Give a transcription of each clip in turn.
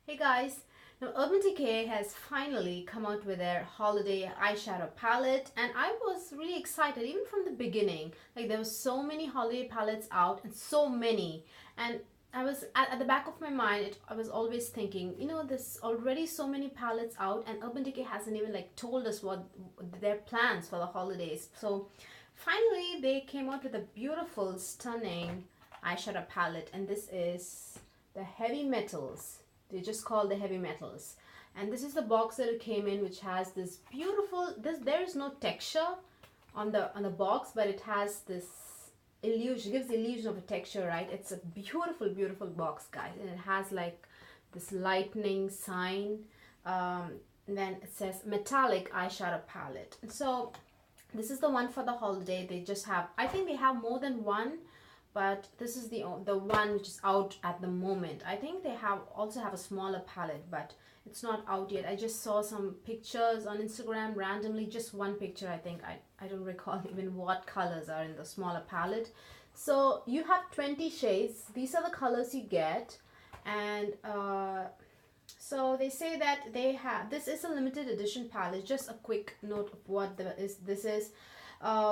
Hey guys, now Urban Decay has finally come out with their holiday eyeshadow palette, and I was really excited even from the beginning. Like there were so many holiday palettes out and so many, and I was at the back of my mind, I was always thinking, there's already so many palettes out, and Urban Decay hasn't even like told us what their plans for the holidays. So finally, they came out with a beautiful, stunning eyeshadow palette, and this is the Heavy Metals. They just call the Heavy Metals, and this is the box that it came in, which has this beautiful, there is no texture on the box, but it has this illusion, gives the illusion of a texture, right? It's a beautiful box, guys, and it has like this lightning sign. And then it says metallic eyeshadow palette. And so this is the one for the holiday. They just have, I think they have more than one, but this is the one which is out at the moment. I think they also have a smaller palette, but it's not out yet. I just saw some pictures on Instagram randomly, just one picture. I think I don't recall even what colors are in the smaller palette. So you have 20 shades. These are the colors you get, and so they say that this is a limited edition palette. Just a quick note of what this is.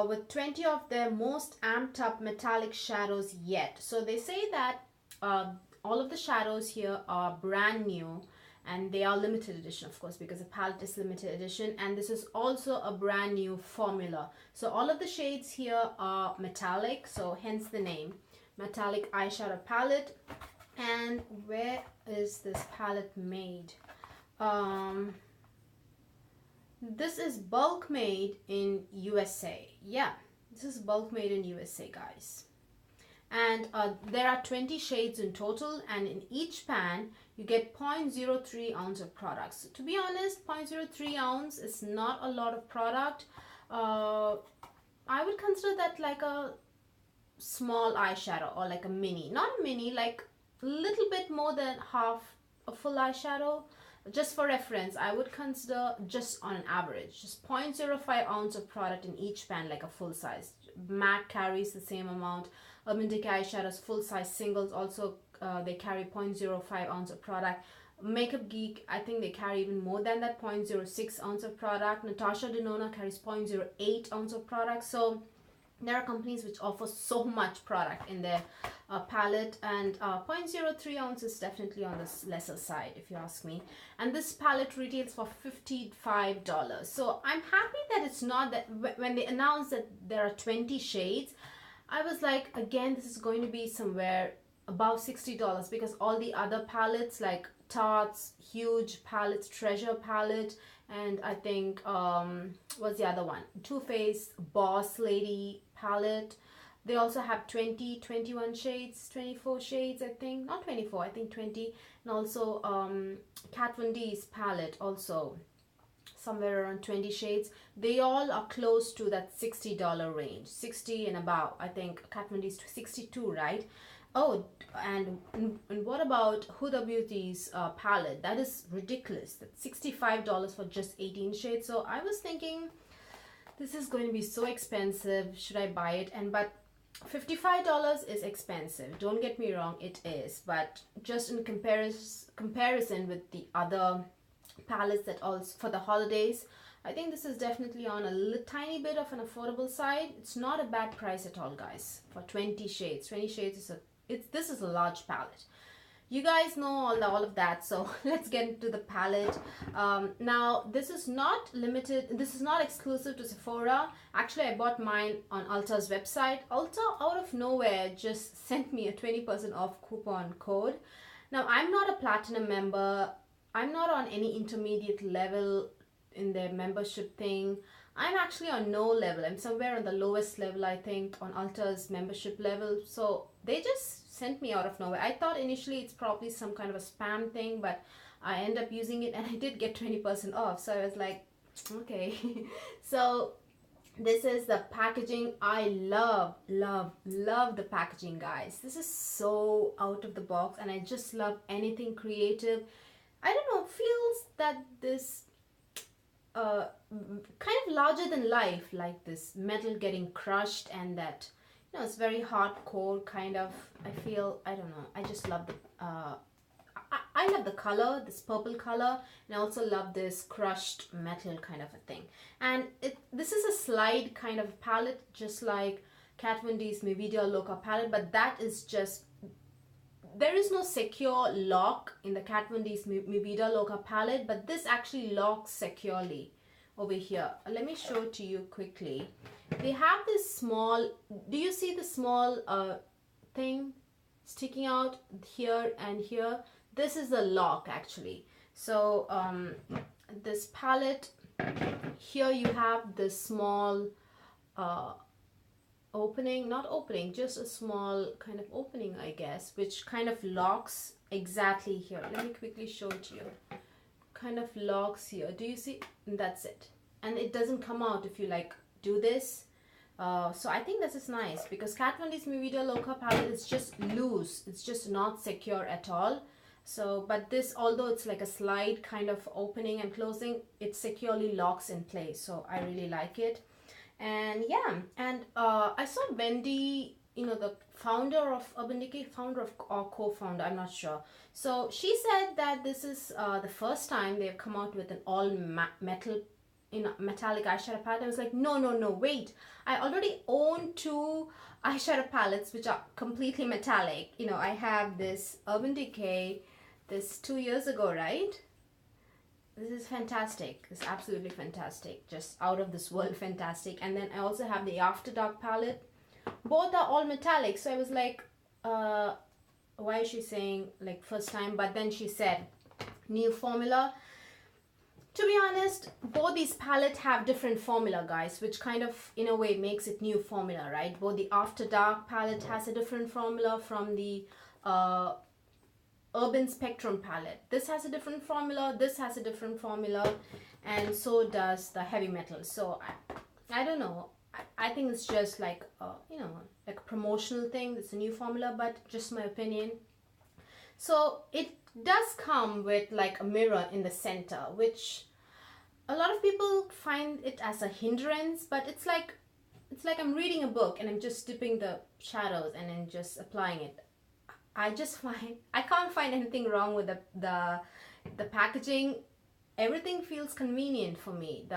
With 20 of their most amped up metallic shadows yet. So they say that all of the shadows here are brand new, and they are limited edition, of course, because the palette is limited edition, and this is also a brand new formula. So all of the shades here are metallic, so hence the name, metallic eyeshadow palette. And where is this palette made? This is bulk made in USA. Yeah, this is bulk made in USA, guys. And there are 20 shades in total, and in each pan you get 0.03 ounce of product. So to be honest, 0.03 ounce is not a lot of product. I would consider that like a small eyeshadow, or like a mini, not a mini, like a little bit more than half a full eyeshadow. Just for reference, I would consider, just on an average, just 0.05 ounce of product in each pan, like a full size. MAC carries the same amount. Urban Decay eyeshadows full size singles also, they carry 0.05 ounce of product. Makeup Geek, I think they carry even more than that, 0.06 ounce of product. Natasha Denona carries 0.08 ounce of product. So there are companies which offer so much product in their palette, and 0.03 ounce is definitely on the lesser side, if you ask me. And this palette retails for $55. So I'm happy that it's not that, when they announced that there are 20 shades, I was like, again, this is going to be somewhere above $60, because all the other palettes like Tarte's huge palettes, Treasure palette, and I think what's the other one, Too Faced Boss Lady palette, they also have 20, 21 shades, 24 shades, I think, not 24, I think 20. And also Kat Von D's palette, also somewhere around 20 shades. They all are close to that $60 range, 60 and above. I think Kat Von D's 62, right? Oh, and what about Huda Beauty's palette? That is ridiculous. That's $65 for just 18 shades. So I was thinking, this is going to be so expensive. Should I buy it? But $55 is expensive. Don't get me wrong, it is. But just in comparison with the other palettes that also for the holidays, I think this is definitely on a tiny bit of an affordable side. It's not a bad price at all, guys, for 20 shades. 20 shades is this is a large palette. You guys know all of that, so let's get into the palette. Now, this is not limited, this is not exclusive to Sephora. Actually, I bought mine on Ulta's website. Ulta, out of nowhere, just sent me a 20% off coupon code. Now, I'm not a platinum member. I'm not on any intermediate level in their membership thing. I'm actually on no level. I'm somewhere on the lowest level, I think, on Ulta's membership level. So they just sent me out of nowhere. I thought initially it's probably some kind of a spam thing, but I end up using it and I did get 20% off. So I was like, okay. So this is the packaging. I love the packaging, guys. This is so out of the box, and I just love anything creative. I don't know, feels that this kind of larger than life, like this metal getting crushed, and that, it's very hardcore kind of, I feel, I don't know, I just love the I I love the color, this purple color, and I also love this crushed metal kind of a thing. And this is a slide kind of palette, just like Kat Von D's Mi Vida Loca palette, but that is just, there is no secure lock in the Kat Von D's Mi Vida Loca palette, but this actually locks securely over here. Let me show it to you quickly. They have this small, do you see the small thing sticking out here and here? This is the lock actually. So this palette, here you have this small opening, not opening, just a small kind of opening, I guess, which kind of locks exactly here. Let me quickly show it to you. Kind of locks here. Do you see? And that's it. And it doesn't come out if you like do this. So I think this is nice because Kat Von D's Mi Vida Loca palette is just loose. It's just not secure at all. So, but this, although it's like a slide kind of opening and closing, it securely locks in place. So I really like it. And yeah, and I saw Wendy, you know, the founder of Urban Decay, founder of, or co-founder, I'm not sure. So she said that this is the first time they've come out with an all metal, you know, metallic eyeshadow palette. I was like, no, wait. I already own 2 eyeshadow palettes which are completely metallic. You know, I have this Urban Decay, this 2 years ago, right? This is fantastic. It's absolutely fantastic. Just out of this world fantastic. And then I also have the After Dark palette. Both are all metallic. So I was like, why is she saying like first time? But then she said new formula. To be honest, both these palettes have different formula, guys, which kind of in a way makes it new formula, right? Both the After Dark palette has a different formula from the Urban Spectrum palette. This has a different formula, this has a different formula, and so does the Heavy Metal. So I don't know. I think it's just like you know, like a promotional thing. It's a new formula, but just my opinion. So it does come with like a mirror in the center, which a lot of people find it as a hindrance, but it's like I'm reading a book and I'm just dipping the shadows and then just applying it. I can't find anything wrong with the packaging. Everything feels convenient for me.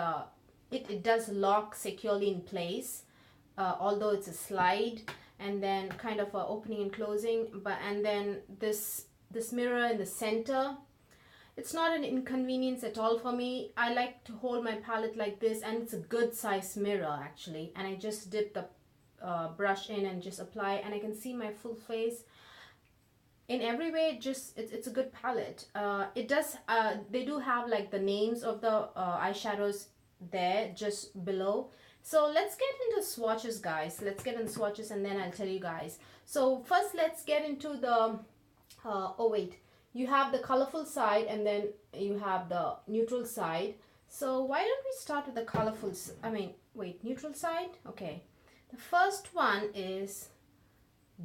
It does lock securely in place, although it's a slide, and then kind of a opening and closing. And then this mirror in the center, it's not an inconvenience at all for me. I like to hold my palette like this, and it's a good size mirror actually. And I just dip the brush in and just apply, and I can see my full face. In every way, just it's a good palette. It does they do have like the names of the eyeshadows there just below. So let's get into swatches, guys. Let's get into swatches and then I'll tell you guys. So first let's get into the oh wait, you have the colorful side and then you have the neutral side. So why don't we start with the colorful, neutral side? Okay, the first one is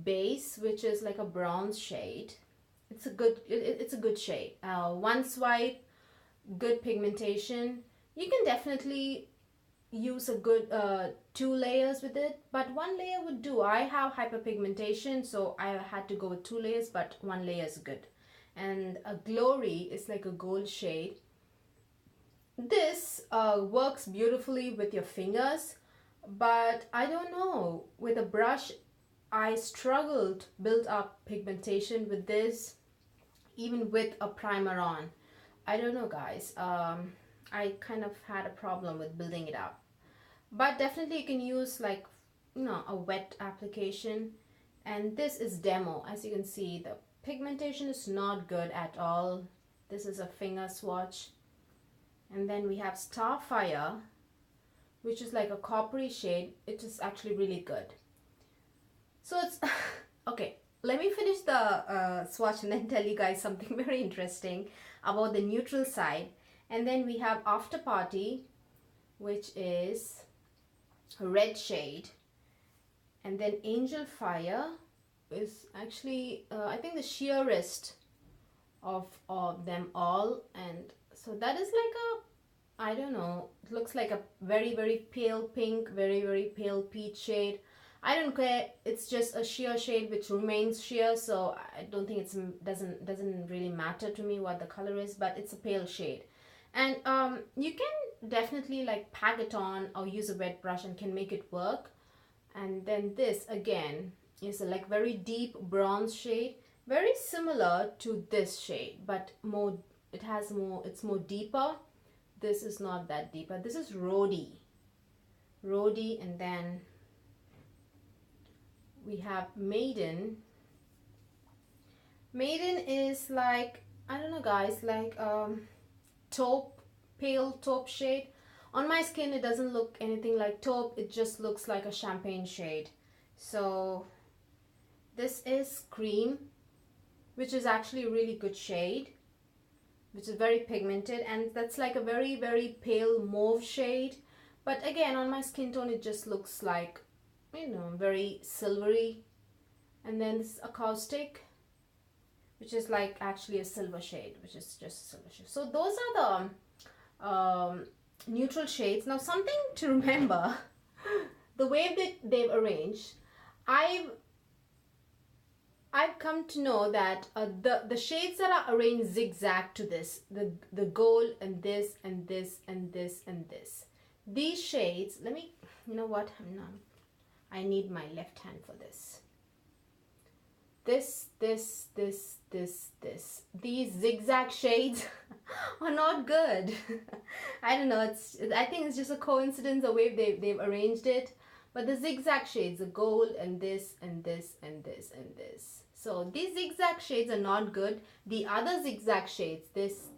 base, which is like a bronze shade. It's a good shade. One swipe, good pigmentation. You can definitely use a good 2 layers with it, but 1 layer would do. I have hyperpigmentation, so I had to go with 2 layers, but 1 layer is good. And a glory is like a gold shade. This works beautifully with your fingers, but I don't know, with a brush I struggled to build up pigmentation with this, even with a primer on. I don't know, guys. I kind of had a problem with building it up. But definitely you can use like, you know, a wet application. And this is demo. As you can see, the pigmentation is not good at all. This is a finger swatch. And then we have Starfire, which is like a coppery shade. It is actually really good. So it's okay, let me finish the swatch and then tell you guys something very interesting about the neutral side. And then we have After Party, which is a red shade. And then Angel Fire is actually I think the sheerest of them all. And so that is like a, I don't know, it looks like a very, very pale pink, very, very pale peach shade. I don't care. It's just a sheer shade which remains sheer, so I don't think it's doesn't really matter to me what the color is, but it's a pale shade. And you can definitely like pack it on or use a wet brush and can make it work. And then this again is a like very deep bronze shade, very similar to this shade, but more, it's more deeper. This is not that deeper. This is Rhodey, and then we have Maiden. Maiden is like, I don't know guys, like taupe, pale taupe shade. On my skin it doesn't look anything like taupe, it just looks like a champagne shade. So this is Cream, which is actually a really good shade, which is very pigmented, and that's like a very, very pale mauve shade. But again, on my skin tone it just looks like, you know, very silvery. And then this Acoustic, which is like actually a silver shade, which is just a silver shade. So those are the neutral shades. Now something to remember, the way that they've arranged, I've come to know that the shades that are arranged zigzag to this, the gold and this and this and this and this, these shades, let me, you know what, I need my left hand for this. This, these zigzag shades are not good. I don't know, I think it's just a coincidence the way they've arranged it. But the zigzag shades, the gold and this and this and this and this. So these zigzag shades are not good. The other zigzag shades, this,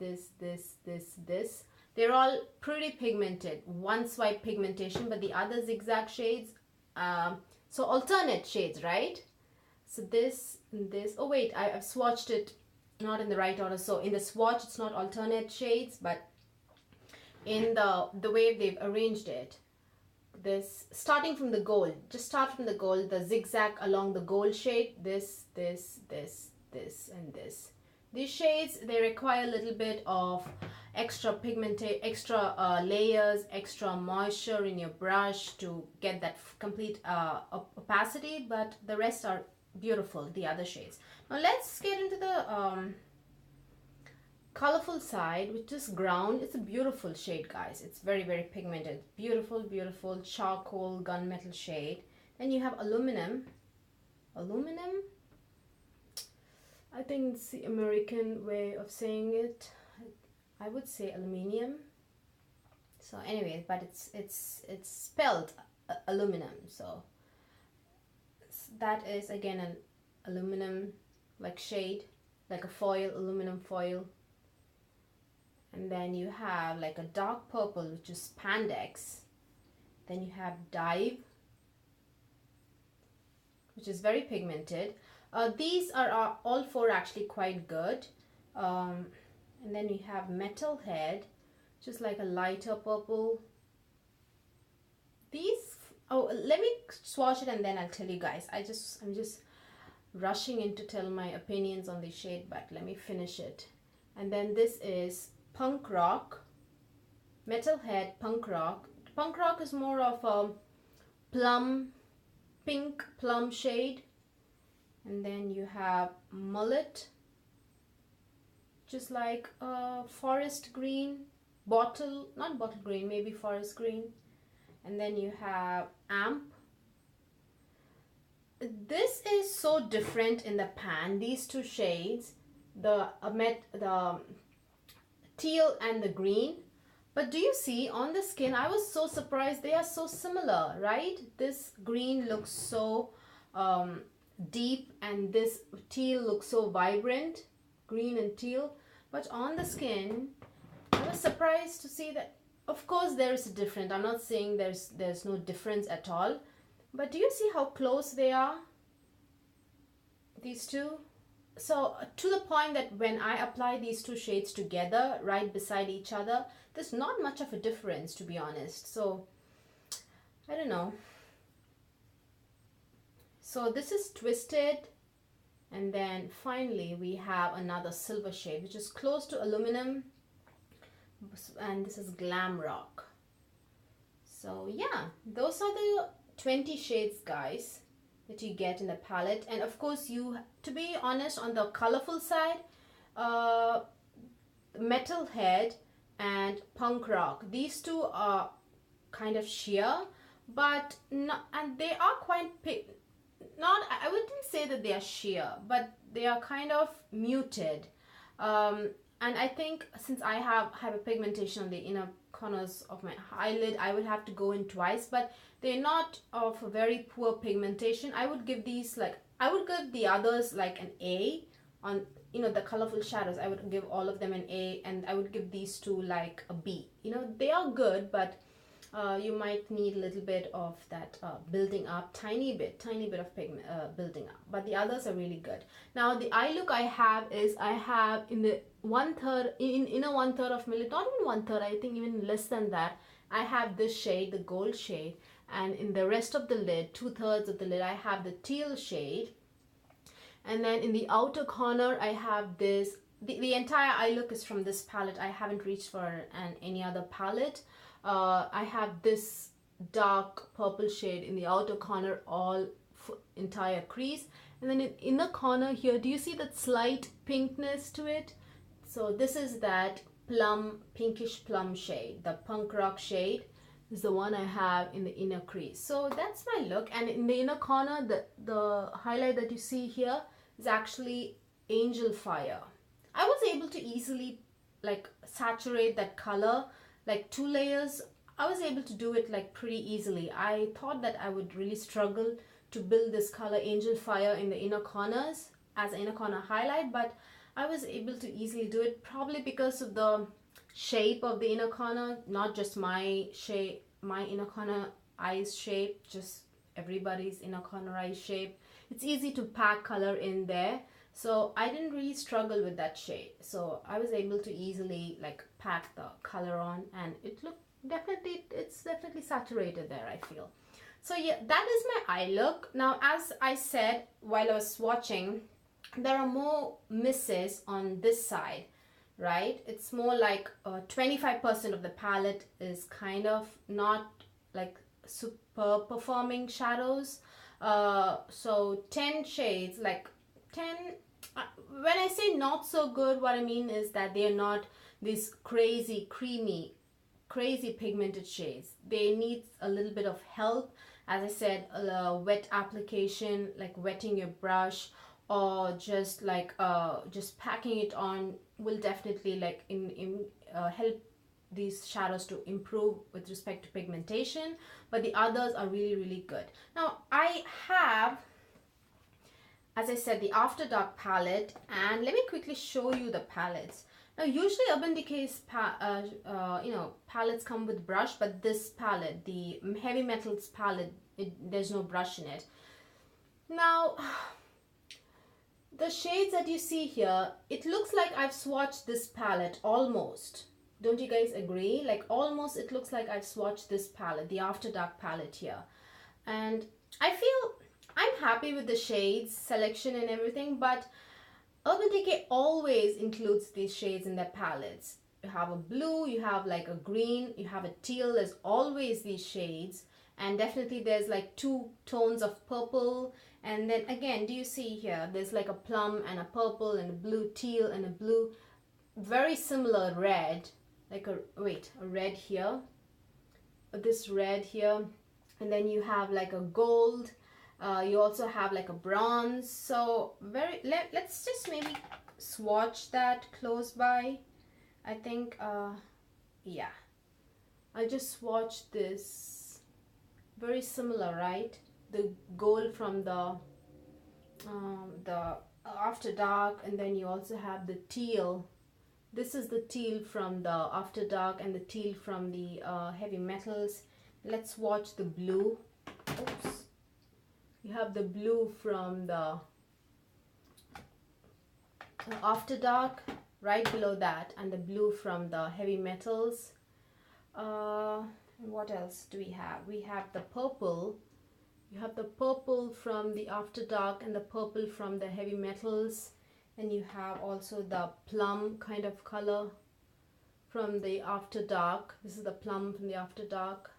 they're all pretty pigmented. One swipe pigmentation, but the other zigzag shades, so alternate shades, right? So this and this. Oh wait, I've swatched it not in the right order. So in the swatch, it's not alternate shades, but in the way they've arranged it, this starting from the gold, just start from the gold, the zigzag along the gold shade, this and this. These shades, they require a little bit of extra extra layers, extra moisture in your brush to get that complete opacity, but the rest are beautiful, the other shades. Now let's get into the colorful side, which is Ground. It's a beautiful shade, guys. It's very, very pigmented. Beautiful, beautiful charcoal gunmetal shade. Then you have Aluminum. I think it's the American way of saying it. I would say aluminium. So anyway, but it's spelled aluminum. So that is again an aluminum like shade, like a foil, aluminum foil. And then you have like a dark purple, which is Spandex. Then you have Dive, which is very pigmented. These are all four actually quite good. And then you have Metalhead, which is like a lighter purple. These, oh, let me swatch it and then I'll tell you guys. I'm just rushing in to tell my opinions on the shade, but let me finish it. And then this is Punk Rock, Metalhead Punk Rock. Punk Rock is more of a pink plum shade. And then you have Mullet, just like forest green, not bottle green, maybe forest green. And then you have Amp. This is so different in the pan, these two shades, the teal and the green. But do you see on the skin, I was so surprised, they are so similar, right? This green looks so deep and this teal looks so vibrant, green and teal. But on the skin, I was surprised to see that, of course there is a difference. I'm not saying there's no difference at all, but do you see how close they are, these two? So to the point that when I apply these two shades together right beside each other, there's not much of a difference, to be honest. So I don't know. So this is Twisted, and then finally we have another silver shade which is close to Aluminum, and this is Glam Rock. So yeah, those are the 20 shades, guys, that you get in the palette. And of course, you, to be honest, on the colorful side, Metalhead and Punk Rock, these two are kind of sheer, but not, and they are quite not, I wouldn't say that they are sheer, but they are kind of muted. And I think since I have hyperpigmentation on the inner corners of my eyelid, I would have to go in twice, but they're not of a very poor pigmentation. I would give these like, I would give the others like an A. On, you know, the colorful shadows, I would give all of them an A, and I would give these two like a B. You know, they are good, but you might need a little bit of that building up, tiny bit of pigment building up, but the others are really good. Now the eye look I have is, I have in the 1/3, in inner 1/3 of my lid, not even 1/3, I think even less than that, I have this shade, the gold shade, and in the rest of the lid, 2/3 of the lid, I have the teal shade. And then in the outer corner, I have this, the entire eye look is from this palette. I haven't reached for any other palette. I have this dark purple shade in the outer corner, all entire crease. And then in inner corner here, do you see that slight pinkness to it? So this is that plum, pinkish plum shade, the Punk Rock shade is the one I have in the inner crease. So that's my look. And in the inner corner, the highlight that you see here is actually Angel Fire. I was able to easily like saturate that color, like 2 layers. I was able to do it like pretty easily. I thought that I would really struggle to build this color Angel Fire in the inner corners as an inner corner highlight, but I was able to easily do it, probably because of the shape of the inner corner, not just my shape, my inner corner eyes shape, just everybody's inner corner eye shape. It's easy to pack color in there, so I didn't really struggle with that shade. So I was able to easily like pack the color on, and it looked definitely, it's definitely saturated there, I feel. So yeah, that is my eye look. Now, as I said while I was swatching, there are more misses on this side, right? It's more like 25% of the palette is kind of not like super performing shadows. So 10 shades, like 10, when I say not so good, what I mean is that they are not these crazy creamy, crazy pigmented shades. They need a little bit of help. As I said, wet application, like wetting your brush, or just like just packing it on will definitely like help these shadows to improve with respect to pigmentation, but the others are really good. Now I have, as I said, the After Dark palette, and let me quickly show you the palettes. Now usually Urban Decay's palettes come with brush, but this palette, the Heavy Metals palette, there's no brush in it. Now the shades that you see here, it looks like I've swatched this palette almost. Don't you guys agree? Like almost it looks like I've swatched this palette, the After Dark palette here. And I feel I'm happy with the shades selection and everything, but Urban Decay always includes these shades in their palettes. You have a blue, you have like a green, you have a teal, there's always these shades. And definitely there's like 2 tones of purple. And then again, do you see here, there's like a plum and a purple and a blue teal and a blue, very similar red, like a red here, this red here, and then you have like a gold, you also have like a bronze. So let's just maybe swatch that close by. I think yeah, I just swatched this, very similar, right? The gold from the After Dark, and then you also have the teal. This is the teal from the After Dark and the teal from the Heavy Metals. Let's watch the blue. Oops. You have the blue from the After Dark right below that, and the blue from the Heavy Metals. What else do we have? We have the purple. You have the purple from the After Dark and the purple from the Heavy Metals. And you have also the plum kind of color from the After Dark. This is the plum from the After Dark.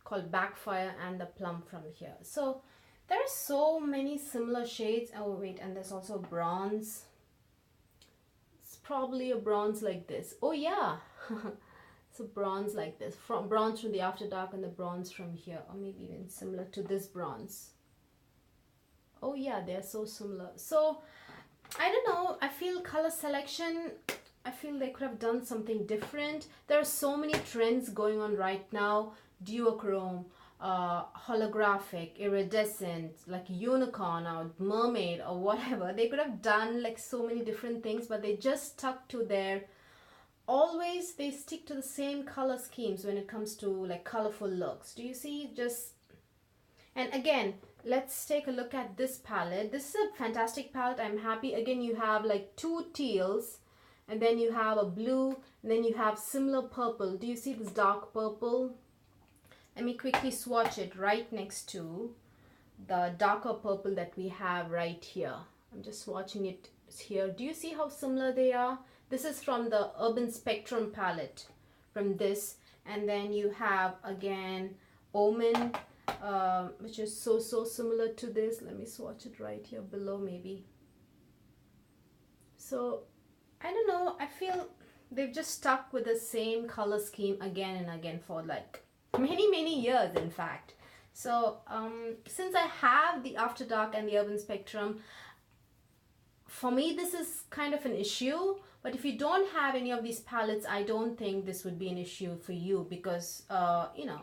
called Backfire and the Plum from here. So there are so many similar shades. Oh wait, and there's also bronze. It's probably a bronze like this. Oh yeah. It's a bronze like this, from bronze from the After Dark and the bronze from here, or maybe even similar to this bronze. Oh yeah, they're so similar. So I don't know, I feel color selection, I feel they could have done something different. There are so many trends going on right now. Duochrome, holographic, iridescent, like unicorn or mermaid or whatever. They could have done like so many different things, but they just stuck to their, always they stick to the same color schemes when it comes to like colorful looks. Do you see? Just, and again, let's take a look at this palette. This is a fantastic palette. I'm happy. Again, you have like two teals, and then you have a blue, and then you have similar purple. Do you see this dark purple? Let me quickly swatch it right next to the darker purple that we have right here. I'm just swatching it here. Do you see how similar they are? This is from the Urban Spectrum palette, from this. And then you have again Omen, which is so similar to this. Let me swatch it right here below maybe. So I don't know, I feel they've just stuck with the same color scheme again and again for like many years, in fact. So since I have the After Dark and the Urban Spectrum, for me this is kind of an issue. But if you don't have any of these palettes, I don't think this would be an issue for you, because you know,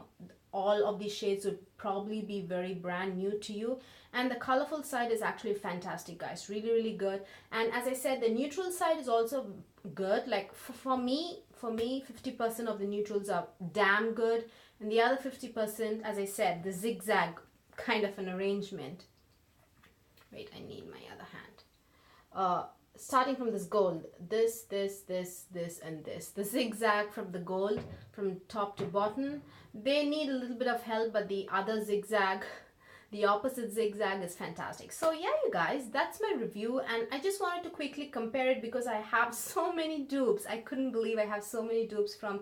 all of these shades would probably be very brand new to you. And the colorful side is actually fantastic, guys. Really good. And as I said, the neutral side is also good. Like for me 50% of the neutrals are damn good, and the other 50%, as I said, the zigzag kind of an arrangement. Wait, I need my other hand. Starting from this gold, this, and this. The zigzag from the gold, from top to bottom, they need a little bit of help, but the other zigzag, the opposite zigzag, is fantastic. So yeah, you guys, that's my review, and I just wanted to quickly compare it because I have so many dupes. I couldn't believe I have so many dupes from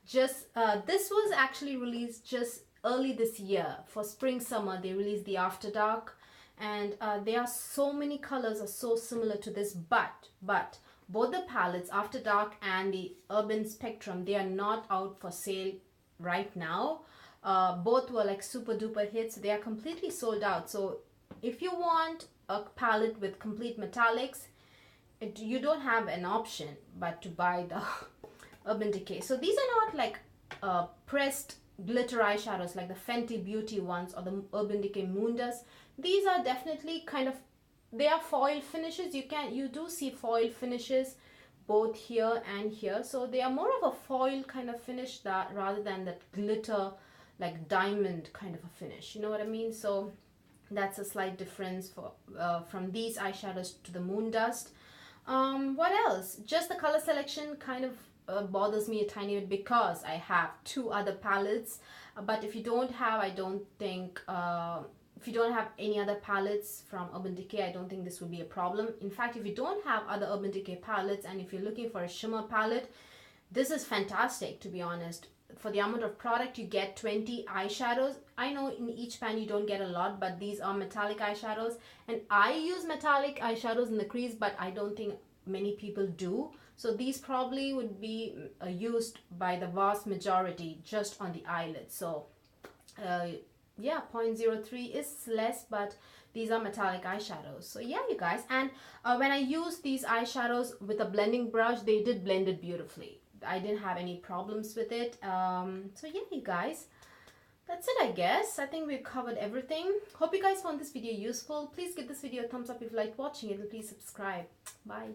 just, this was actually released just early this year. For spring summer, they released the After Dark. And there are so many colors are so similar to this, but both the palettes, After Dark and the Urban Spectrum, they are not out for sale right now. Both were like super duper hits. They are completely sold out. So if you want a palette with complete metallics, you don't have an option but to buy the Urban Decay. So these are not like pressed glitter eyeshadows like the Fenty Beauty ones or the Urban Decay Moondust. These are definitely kind of, they are foil finishes. You do see foil finishes both here and here. So they are more of a foil kind of finish that rather than that glitter like diamond kind of a finish. You know what I mean? So that's a slight difference for from these eyeshadows to the Moondust. What else? Just the color selection kind of bothers me a tiny bit because I have two other palettes. But if you don't have, I don't think, if you don't have any other palettes from Urban Decay, I don't think this would be a problem. In fact, if you don't have other Urban Decay palettes and if you're looking for a shimmer palette, this is fantastic, to be honest. For the amount of product, you get 20 eyeshadows. I know in each pan you don't get a lot, but these are metallic eyeshadows. And I use metallic eyeshadows in the crease, but I don't think many people do. So these probably would be used by the vast majority just on the eyelids. So yeah, 0.03 is less, but these are metallic eyeshadows. So yeah, you guys, and when I use these eyeshadows with a blending brush, they did blend it beautifully. I didn't have any problems with it. So yeah, you guys, that's it, I guess. I think we've covered everything. Hope you guys found this video useful. Please give this video a thumbs up if you liked watching it, and please subscribe. Bye.